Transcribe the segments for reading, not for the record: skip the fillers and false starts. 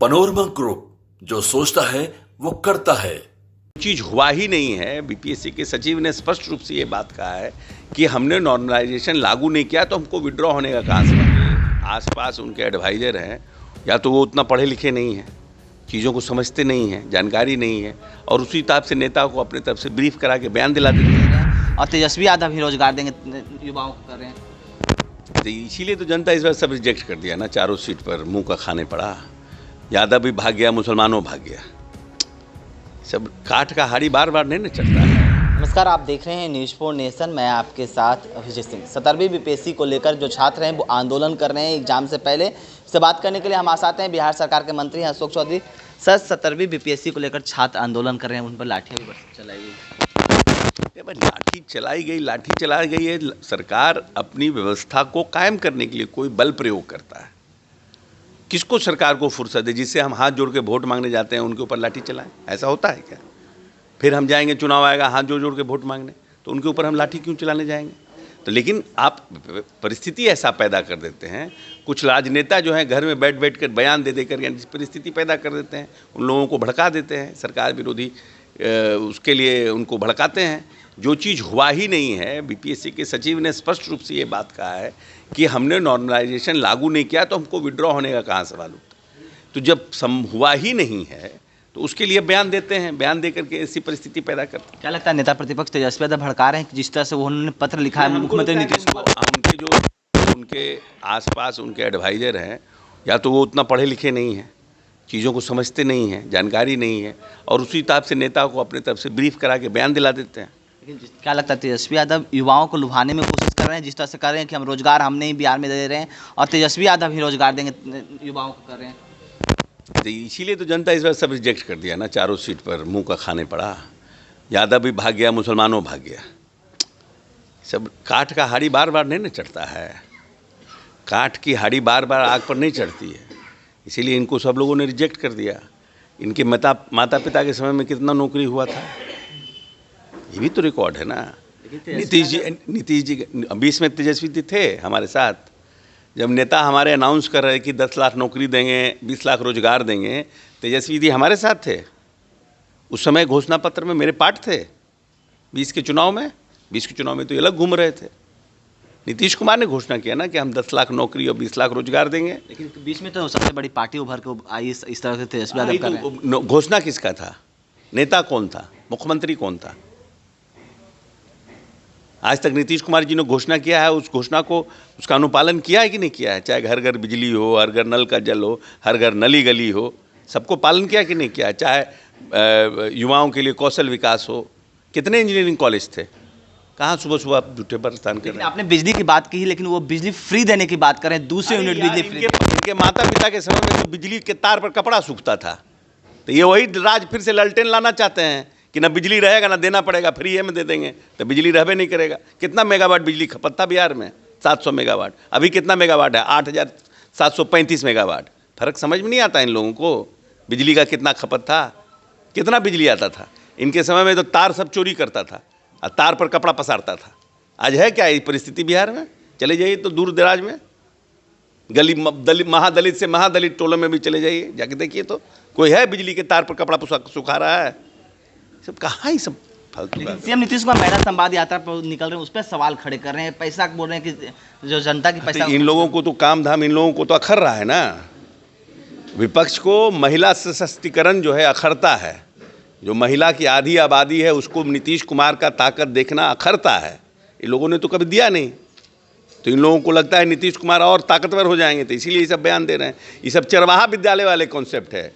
Panorama group, जो सोचता है वो करता है। चीज हुआ ही नहीं है। बीपीएससी के सचिव ने स्पष्ट रूप से ये बात कहा है कि हमने नॉर्मलाइजेशन लागू नहीं किया तो हमको विड्रॉ होने का कहाँ से। आसपास उनके एडवाइजर हैं, या तो वो उतना पढ़े लिखे नहीं हैं, चीज़ों को समझते नहीं हैं, जानकारी नहीं है, और उसी हिसाब से नेता को अपने तरफ से ब्रीफ करा के बयान दिला देते हैं। और तेजस्वी यादव ही रोजगार देंगे युवाओं को कर रहे हैं। तो इसीलिए तो जनता इस बार सब रिजेक्ट कर दिया ना, चारों सीट पर मुंह का खाने पड़ा। यादव भी भाग गया, मुसलमानों भाग गया। सब काठ का हाड़ी बार बार नहीं ना चढ़ता है। नमस्कार, आप देख रहे हैं न्यूज़ 4 नेशन। मैं आपके साथ अभिजीत सिंह। 17वीं बीपीएससी को लेकर जो छात्र हैं वो आंदोलन कर रहे हैं एग्जाम से पहले। इससे बात करने के लिए हम आते हैं बिहार सरकार के मंत्री हैं अशोक चौधरी। सर, 17वीं बीपीएससी को लेकर छात्र आंदोलन कर रहे हैं, उन पर लाठियाँ भी चलाई गई। लाठी चलाई गई है। सरकार अपनी व्यवस्था को कायम करने के लिए कोई बल प्रयोग करता है। किसको सरकार को फुर्सत है जिससे हम हाथ जोड़ के वोट मांगने जाते हैं उनके ऊपर लाठी चलाएं? ऐसा होता है क्या? फिर हम जाएंगे, चुनाव आएगा, हाथ जोड़ जोड़ के वोट मांगने, तो उनके ऊपर हम लाठी क्यों चलाने जाएंगे? तो लेकिन आप परिस्थिति ऐसा पैदा कर देते हैं, कुछ राजनेता जो हैं घर में बैठ बैठ कर बयान दे देकर परिस्थिति पैदा कर देते हैं, उन लोगों को भड़का देते हैं, सरकार विरोधी उसके लिए उनको भड़काते हैं। जो चीज़ हुआ ही नहीं है। बीपीएससी के सचिव ने स्पष्ट रूप से ये बात कहा है कि हमने नॉर्मलाइजेशन लागू नहीं किया तो हमको विड्रॉ होने का कहाँ सवाल उठता। तो जब हुआ ही नहीं है तो उसके लिए बयान देते हैं, बयान देकर के ऐसी परिस्थिति पैदा करते हैं। क्या लगता है नेता प्रतिपक्ष तेजस्वी यादव भड़का रहे हैं जिस तरह से उन्होंने पत्र लिखा है मुख्यमंत्री नीतीश कुमार? उनके आसपास उनके एडवाइजर हैं, या तो वो उतना पढ़े लिखे नहीं हैं, चीज़ों को समझते नहीं हैं, जानकारी नहीं है, और उसी हिसाब से नेता को अपने तरफ से ब्रीफ करा के बयान दिला देते हैं। लेकिन क्या लगता है तेजस्वी यादव युवाओं को लुभाने में कोशिश कर रहे हैं, जिस तरह से कर रहे हैं कि हम रोजगार हमने ही बिहार में दे रहे हैं और तेजस्वी यादव ही रोजगार देंगे युवाओं को कर रहे हैं? तो इसीलिए तो जनता इस बार सब रिजेक्ट कर दिया ना, चारों सीट पर मुंह का खाने पड़ा। यादव भी भाग गया, मुसलमानों भाग गया। सब काठ का हाड़ी बार बार नहीं ना चढ़ता है। काठ की हाड़ी बार बार आग पर नहीं चढ़ती है, इसीलिए इनको सब लोगों ने रिजेक्ट कर दिया। इनके माता पिता के समय में कितना नौकरी हुआ था, ये भी तो रिकॉर्ड है ना। नीतीश जी 20 में तेजस्वी जी थे हमारे साथ। जब नेता हमारे अनाउंस कर रहे कि 10 लाख नौकरी देंगे, 20 लाख रोजगार देंगे, तेजस्वी जी हमारे साथ थे। उस समय घोषणा पत्र में मेरे पार्ट थे। 20 के चुनाव में तो ये अलग घूम रहे थे। नीतीश कुमार ने घोषणा किया ना कि हम 10 लाख नौकरी और 20 लाख रोजगार देंगे। लेकिन बीच में तो सबसे बड़ी पार्टी उभर के आई इस तरह से तेजस्वी यादव कर रहे हैं। घोषणा किसका था? नेता कौन था? मुख्यमंत्री कौन था? आज तक नीतीश कुमार जी ने घोषणा किया है, उस घोषणा को उसका अनुपालन किया है कि नहीं किया है? चाहे घर घर बिजली हो, हर घर नल का जल हो, हर घर नली गली हो, सबको पालन किया कि नहीं किया है? चाहे युवाओं के लिए कौशल विकास हो, कितने इंजीनियरिंग कॉलेज थे? कहाँ सुबह सुबह आप झूठे प्रस्थान कर रहे हैं? आपने बिजली की बात की, लेकिन वो बिजली फ्री देने की बात करें, दूसरे यूनिट बिजली फ्री। इनके माता पिता के समय में तो बिजली के तार पर कपड़ा सूखता था, तो ये वही राज फिर से ललटेन लाना चाहते हैं कि ना बिजली रहेगा ना देना पड़ेगा, फ्री में दे देंगे, तो बिजली रहबे नहीं करेगा। कितना मेगावाट बिजली खपत था बिहार में? 700 मेगावाट। अभी कितना मेगावाट है? 8735 मेगावाट। फर्क समझ में नहीं आता इन लोगों को। बिजली का कितना खपत था, कितना बिजली आता था? इनके समय में तो तार सब चोरी करता था और तार पर कपड़ा पसारता था। आज है क्या ये परिस्थिति बिहार में? चले जाइए तो दूर दराज में, गली महादलित से महादलित टोलों में भी चले जाइए, जाके देखिए तो कोई है बिजली के तार पर कपड़ा सुखा रहा है? सब कहाँ ही सब फालतू। सीएम नीतीश कुमार महिला संवाद यात्रा पर निकल रहे हैं, उस पर सवाल खड़े कर रहे हैं, पैसा बोल रहे हैं कि जो जनता की पैसा। इन लोगों को तो काम धाम, इन लोगों को तो अखर रहा है ना। विपक्ष को महिला सशक्तिकरण जो है अखरता है। जो महिला की आधी आबादी है उसको नीतीश कुमार का ताकत देखना अखरता है। इन लोगों ने तो कभी दिया नहीं, तो इन लोगों को लगता है नीतीश कुमार और ताकतवर हो जाएंगे, तो इसीलिए ये सब बयान दे रहे हैं। ये सब चरवाहा विद्यालय वाले कॉन्सेप्ट है,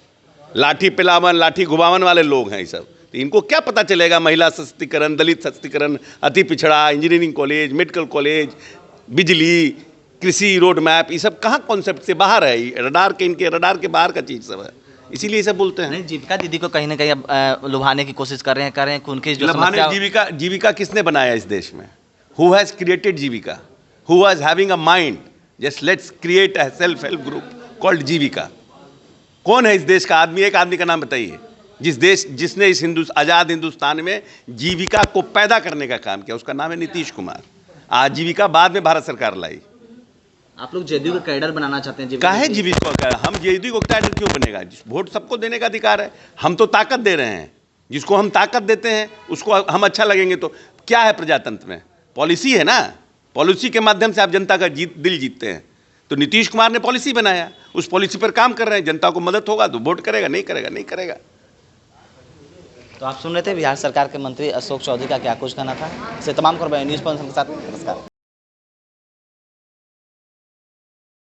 लाठी पिलावन लाठी घुमावन वाले लोग हैं ये सब। तो इनको क्या पता चलेगा महिला सशक्तिकरण, दलित सशक्तिकरण, अति पिछड़ा, इंजीनियरिंग कॉलेज, मेडिकल कॉलेज, बिजली, कृषि, रोड मैप, ये सब कहाँ कॉन्सेप्ट से बाहर है। रडार के, इनके रडार के बाहर का चीज़ सब है, इसीलिए ये सब बोलते हैं। नहीं, जीविका दीदी को कहीं ना कहीं लुभाने की कोशिश कर रहे हैं कि उनकी जो जीविका किसने बनाया इस देश में? Who has created Jeevika? Who was having a mind just let's create a self help group called Jeevika? कौन है इस देश का आदमी? एक आदमी का नाम बताइए जिसने इस आज़ाद हिंदुस्तान में जीविका को पैदा करने का काम किया। उसका नाम है नीतीश कुमार। आजीविका बाद में भारत सरकार लाई। आप लोग जेडीयू का कैडर बनाना चाहते हैं? काहे जीवित को हम जेडीयू को कैडर क्यों बनेगा? वोट सबको देने का अधिकार है। हम तो ताकत दे रहे हैं, जिसको हम ताकत देते हैं उसको हम अच्छा लगेंगे। तो क्या है प्रजातंत्र में? पॉलिसी है ना, पॉलिसी के माध्यम से आप जनता का दिल जीतते हैं। तो नीतीश कुमार ने पॉलिसी बनाया, उस पॉलिसी पर काम कर रहे हैं, जनता को मदद होगा तो वोट करेगा, नहीं करेगा नहीं करेगा। तो आप सुन रहे थे बिहार सरकार के मंत्री अशोक चौधरी का क्या कुछ कहना था। इसे तमाम खबरें न्यूज़ 5 के साथ। नमस्कार।